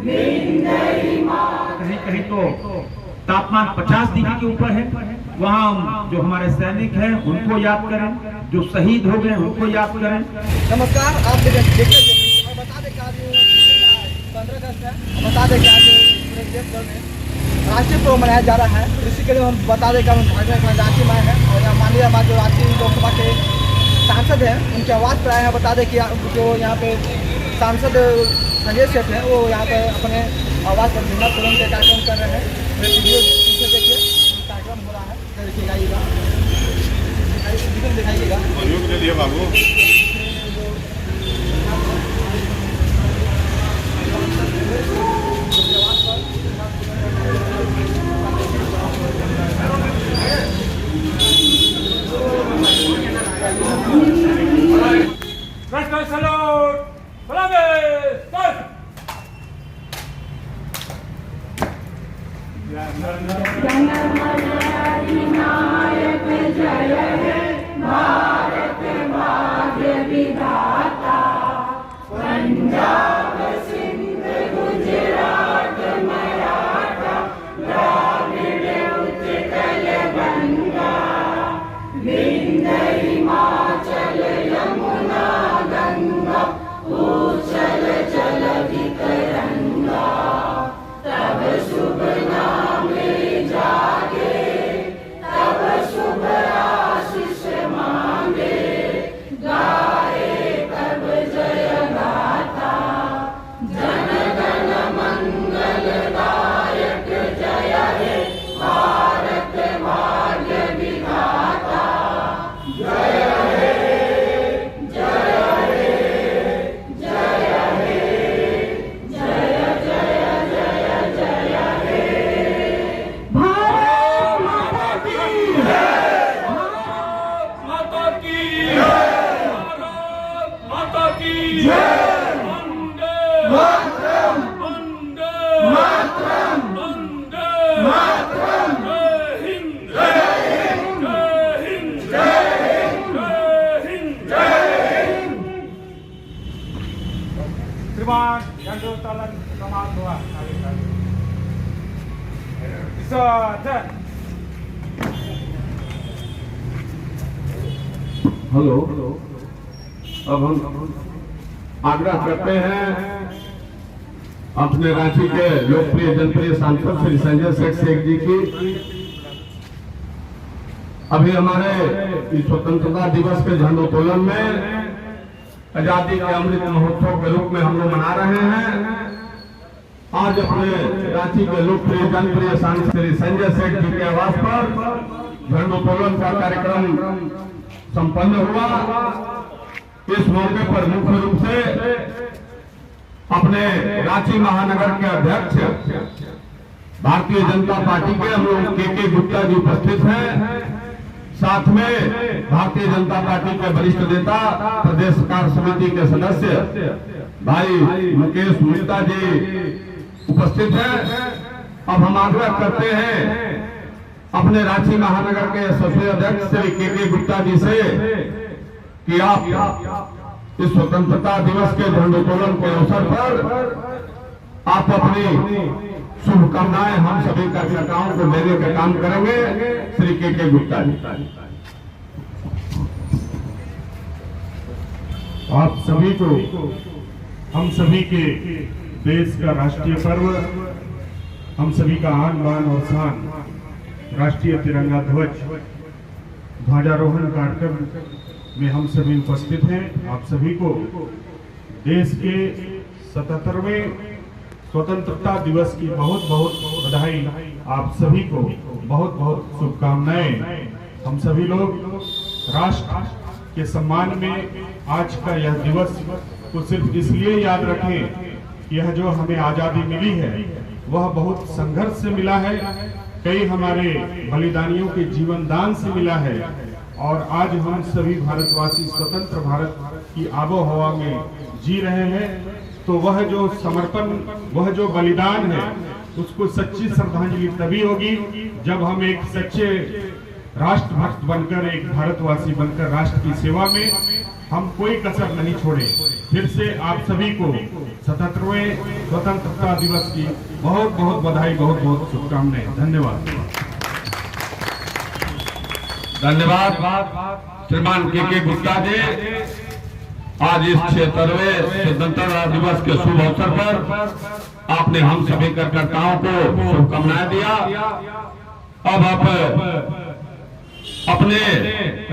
कहीं कहीं तो तापमान 50 डिग्री के ऊपर है। वहाँ जो हमारे सैनिक हैं उनको याद करें, जो शहीद हो गए उनको याद करें। नमस्कार, आप देखिए बता दें कि आज 15 अगस्त है। बता दें कि आज पूरे देश भर में राष्ट्रीय पर्व मनाया जा रहा है। इसी के लिए हम बता दें कि हम रांची में हैं और यहाँ माननीय हमारे जो रांची लोकसभा के सांसद हैं उनके आवाज़ पर आए हैं। बता दें कि जो यहाँ पे सांसद संजय सेठ हैं वो यहाँ पे अपने आवाज़ पर झंडा तोलन के कार्यक्रम कर रहे हैं। वीडियो देखिए, कार्यक्रम हो रहा है, दिखाइएगा बाबू। नायक जय हे भारत भाग्य विधाता, पंजाब सिंध गुजरात मराठा द्राविड़ उत्कल गंगा, विंध्य हिमाचल यमुना गंगा, उच्छल जलधि तरंगा, तब शुभ नाम जागे, तब शुभ आशीष मांगे, गाए तब जय गाथा, जन गण मंगलदायक जय हे भारत भाग्य विधाता, जय हे जय हे जय हे जय जय जय जय हे। भारत माता की जय, भारत माता की जय, भारत माता की जय। वंदे मातरम, वंदे मातरम, वंदे मातरम। जय हिंद, जय हिंद, जय हिंद, जय हिंद, जय हिंद। श्रीमान झंडोत्तोलन समाप्त हुआ। विसर्जन। हेलो, अब हम आग्रह करते हैं अपने रांची के लोकप्रिय जनप्रिय सांसद श्री संजय शेख जी की। अभी हमारे इस स्वतंत्रता दिवस के झंडोत्तोलन में आजादी के अमृत महोत्सव के रूप में हम लोग मना रहे हैं। आज अपने रांची के लोकप्रिय जनप्रिय सांसद श्री संजय शेख जी के आवास पर झंडोत्तोलन का कार्यक्रम संपन्न हुआ। इस मौके पर मुख्य रूप से अपने रांची महानगर के अध्यक्ष भारतीय जनता पार्टी के हम लोग के गुप्ता जी उपस्थित हैं। साथ में भारतीय जनता पार्टी के वरिष्ठ नेता प्रदेश कार्य समिति के सदस्य भाई मुकेश गुप्ता जी उपस्थित हैं। अब हम आग्रह करते हैं अपने रांची महानगर के यशस्वी अध्यक्ष श्री के गुप्ता जी से कि आप इस स्वतंत्रता दिवस के झंडोत्तोलन के अवसर पर आप अपनी शुभकामनाएं हम सभी कार्यकर्ताओं को देने का काम करेंगे। श्री के गुप्ता जी। आप सभी को हम सभी के देश का राष्ट्रीय पर्व, हम सभी का आन बान और शान राष्ट्रीय तिरंगा ध्वज ध्वजारोहण कार्यक्रम में हम सभी उपस्थित हैं। आप सभी को देश के 77वें स्वतंत्रता दिवस की बहुत बहुत बधाई। आप सभी को बहुत बहुत शुभकामनाएं। हम सभी लोग राष्ट्र के सम्मान में आज का यह दिवस को सिर्फ इसलिए याद रखें, यह जो हमें आजादी मिली है वह बहुत संघर्ष से मिला है, कई हमारे बलिदानियों के जीवन दान से मिला है। और आज हम सभी भारतवासी स्वतंत्र भारत की आबो हवा में जी रहे हैं। तो वह जो समर्पण, वह जो बलिदान है, उसको सच्ची श्रद्धांजलि तभी होगी जब हम एक सच्चे राष्ट्रभक्त बनकर, एक भारतवासी बनकर राष्ट्र की सेवा में हम कोई कसर नहीं छोड़े। फिर से आप सभी को 77वें स्वतंत्रता दिवस की बहुत बहुत बधाई, बहुत बहुत शुभकामनाएं। धन्यवाद। धन्यवाद श्रीमान के गुप्ता जी। आज इस 76वें स्वतंत्रता दिवस के शुभ अवसर पर आपने हम सभी कार्यकर्ताओं को शुभकामनाएं दिया। अब आप अपने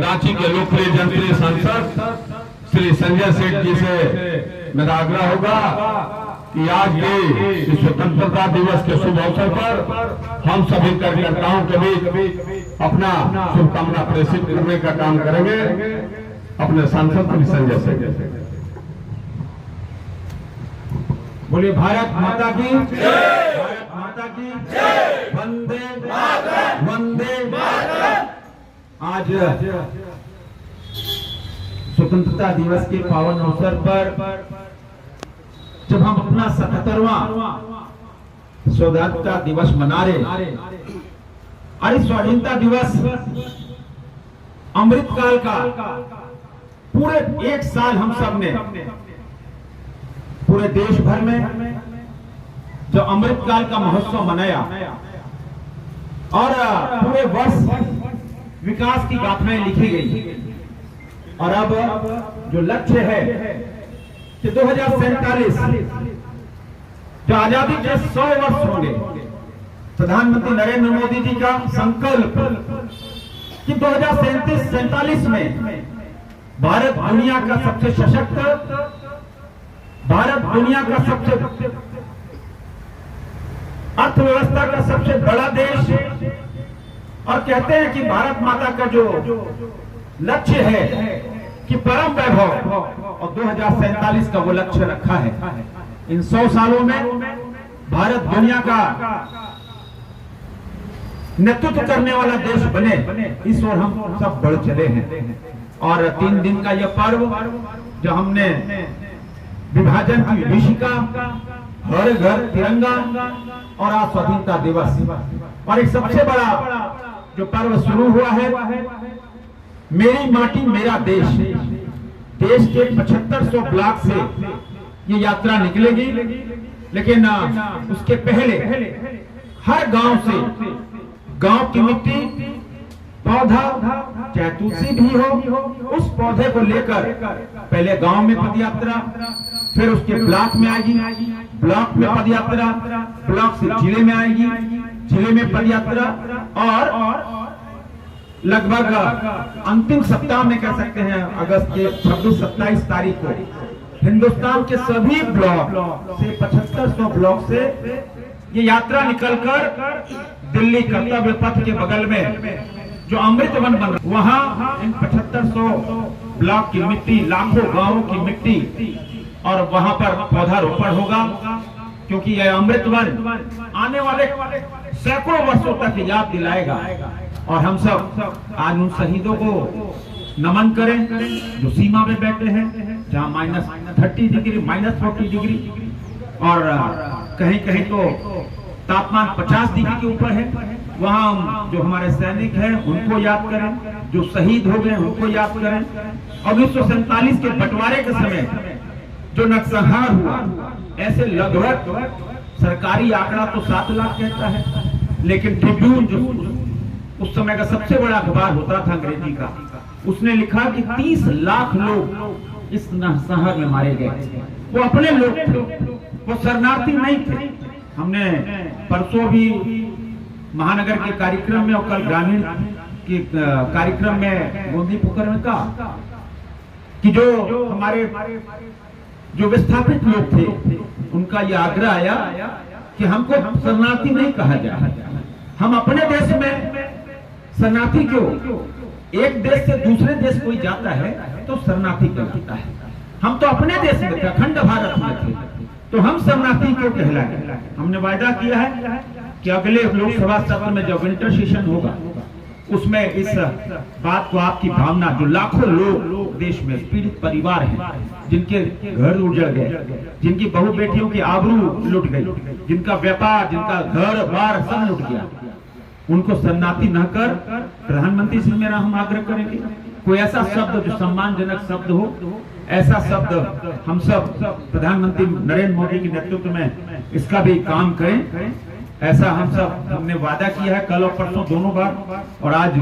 रांची के लोकप्रिय जनप्रिय सांसद श्री संजय सेठ जी से मेरा आग्रह होगा कि आज के इस स्वतंत्रता दिवस के शुभ अवसर पर हम सभी कार्यकर्ताओं के बीच अपना शुभकामना प्रेषित करने का काम करेंगे। अपने सांसद श्री संजय सेठ। बोलिए भारत माता की जय, भारत माता की जय, वंदे मातरम, वंदे मातरम। आज स्वतंत्रता दिवस के पावन अवसर पर जब हम अपना 77वां स्वतंत्रता दिवस मना रहे, और इस स्वाधीनता दिवस अमृतकाल का पूरे एक साल हम सब ने पूरे देश भर में जो अमृतकाल का महोत्सव मनाया और पूरे वर्ष विकास की गाथाएं लिखी गई। और अब जो लक्ष्य है कि 2047 जो आजादी के 100 वर्ष होंगे, प्रधानमंत्री नरेंद्र मोदी जी का संकल्प कि 2047 में भारत दुनिया का सबसे सशक्त, भारत दुनिया का सबसे अर्थव्यवस्था का सबसे बड़ा देश, और कहते हैं कि भारत माता का जो लक्ष्य है कि परम वैभव, और 2047 का वो लक्ष्य रखा है। इन 100 सालों में भारत दुनिया का नेतृत्व करने वाला देश बने, इस ओर हम सब बढ़ चले हैं। और 3 दिन का यह पर्व जो हमने विभाजन की विभीषिका, हर घर तिरंगा और आज स्वतंत्रता दिवस, और एक सबसे बड़ा जो पर्व शुरू हुआ है मेरी माटी मेरा देश। देश के 7500 ब्लॉक से ये यात्रा निकलेगी, लेकिन उसके पहले हर गांव से, गांव की मिट्टी, पौधा चाहे तुलसी भी हो, उस पौधे को लेकर पहले गांव में पदयात्रा, फिर उसके ब्लॉक में आएगी, ब्लॉक में पदयात्रा, ब्लॉक से जिले में आएगी, जिले में पदयात्रा, और लगभग अंतिम सप्ताह में कह सकते हैं अगस्त के 26-27 तारीख को हिंदुस्तान के सभी ब्लॉक से 7500 ब्लॉक से ये यात्रा निकलकर दिल्ली कर्तव्य पथ के बगल में जो अमृत वन बन रहा, वहां इन 7500 ब्लॉक की मिट्टी, लाखों गांवों की मिट्टी, और वहां पर पौधारोपण होगा, क्योंकि यह अमृत वन आने वाले सैकड़ों वर्षों तक याद दिलाएगा। और हम सब आज उन शहीदों को नमन करें जो सीमा में बैठे हैं, जहां -30 डिग्री, -40 डिग्री, और कहीं कहीं तो तापमान 50 डिग्री के ऊपर है। वहां जो हमारे सैनिक हैं उनको याद करें, जो शहीद हो गए उनको याद करें। और 1947 के बंटवारे के समय जो नरसंहार हुआ, ऐसे लगभग सरकारी आंकड़ा तो 7 लाख कहता है, लेकिन ट्रिब्यून जो उस समय का सबसे बड़ा अखबार होता था अंग्रेजी का, उसने लिखा कि 30 लाख लोग इस नरसंहार में मारे गए। वो अपने लोग थे, वो शरणार्थी नहीं थे। हमने परसों भी महानगर के कार्यक्रम में और कल ग्रामीण के कार्यक्रम में गोंदी पुकर में कहा कि जो हमारे जो विस्थापित लोग थे उनका यह आग्रह आया कि हमको शरणार्थी नहीं कहा जाए। हम अपने देश में शरणार्थी क्यों? एक देश से दूसरे देश कोई जाता है तो शरणार्थी कहलाता है। हम तो अपने देश में थे, अखंड भारत में थे, तो हम शरणार्थी क्यों कहलाए? हमने वायदा किया है कि अगले लोकसभा सत्र में जब विंटर सेशन होगा उसमें इस बात को आपकी भावना, जो लाखों लोग देश में पीड़ित परिवार हैं, जिनके घर उजड़ गए, जिनकी बहू बेटियों की आबरू लुट गई, जिनका व्यापार, जिनका घर बार सब लुट गया, उनको शरणार्थी न कर प्रधानमंत्री से मेरा हम आग्रह करेंगे कोई ऐसा शब्द जो सम्मानजनक शब्द हो ऐसा शब्द हम सब प्रधानमंत्री नरेंद्र मोदी के नेतृत्व में इसका भी काम करें, ऐसा हमने वादा किया है कल और परसों दोनों बार। और आज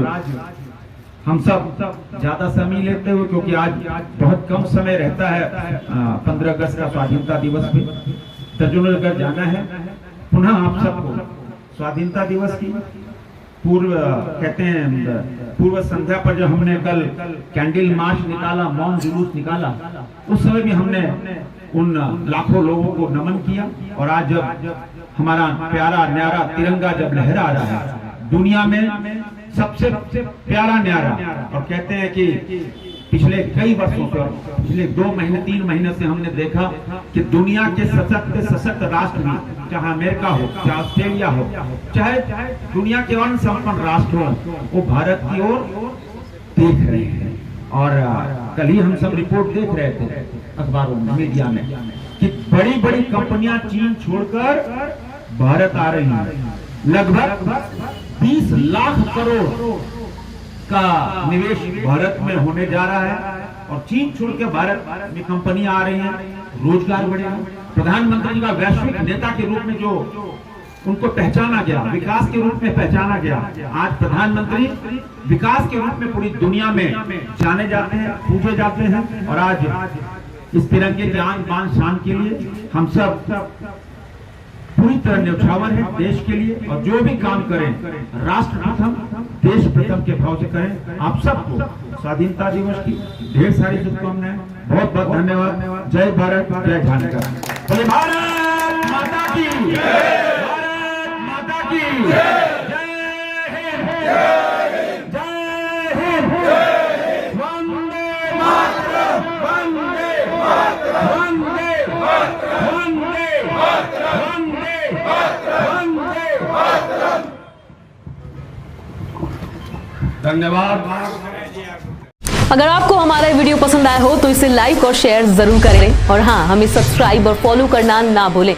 हम सब ज्यादा समय लेते हुए, क्योंकि आज बहुत कम समय रहता है 15 अगस्त का स्वाधीनता दिवस पे तर्जुनगर जाना है। पुनः आप सबको स्वाधीनता दिवस की पूर्व संध्या पर जब हमने कल कैंडल मार्च निकाला, मौन जुलूस निकाला, उस समय भी हमने उन लाखों लोगों को नमन किया। और आज जब हमारा प्यारा न्यारा तिरंगा जब लहरा रहा है दुनिया में सबसे प्यारा न्यारा, और कहते हैं कि पिछले कई वर्षों से, पिछले 2 महीने 3 महीने से हमने देखा कि दुनिया के सशक्त राष्ट्र में, चाहे अमेरिका हो, चाहे ऑस्ट्रेलिया हो, चाहे दुनिया के अन्य संपन्न राष्ट्र हो, वो भारत की ओर देख रहे हैं। और कल ही हम सब रिपोर्ट देख रहे थे अखबारों में, मीडिया में, कि बड़ी बड़ी कंपनियां चीन छोड़कर भारत आ रही हैं। लगभग 20 लाख करोड़ का निवेश भारत में होने जा रहा है, और चीन छोड़ के भारत में कंपनियां आ रही हैं, रोजगार बढ़ेगा। प्रधानमंत्री जी का वैश्विक नेता के रूप में जो उनको पहचाना गया, विकास के रूप में पहचाना गया, आज प्रधानमंत्री विकास के रूप में पूरी दुनिया में जाने जाते हैं, पूछे जाते हैं। और आज इस तिरंगे के आन बान शान के लिए हम सब पूरी तरह न्यौछावर है देश के लिए, और जो भी काम करें राष्ट्र प्रथम देश प्रथम के भाव से करें। आप सबको स्वाधीनता दिवस की ढेर सारी शुभकामनाएं, बहुत बहुत धन्यवाद। जय भारत, जय झारखंड। बोले भारत माता की जय, भारत माता की जय, जय हिंद, जय हिंद, वंदे मातरम, वंदे मातरम, वंदे मातरम, वंदे मातरम, धन्यवाद। अगर आपको हमारा वीडियो पसंद आया हो तो इसे लाइक और शेयर जरूर करें, और हाँ, हमें सब्सक्राइब और फॉलो करना ना भूलें।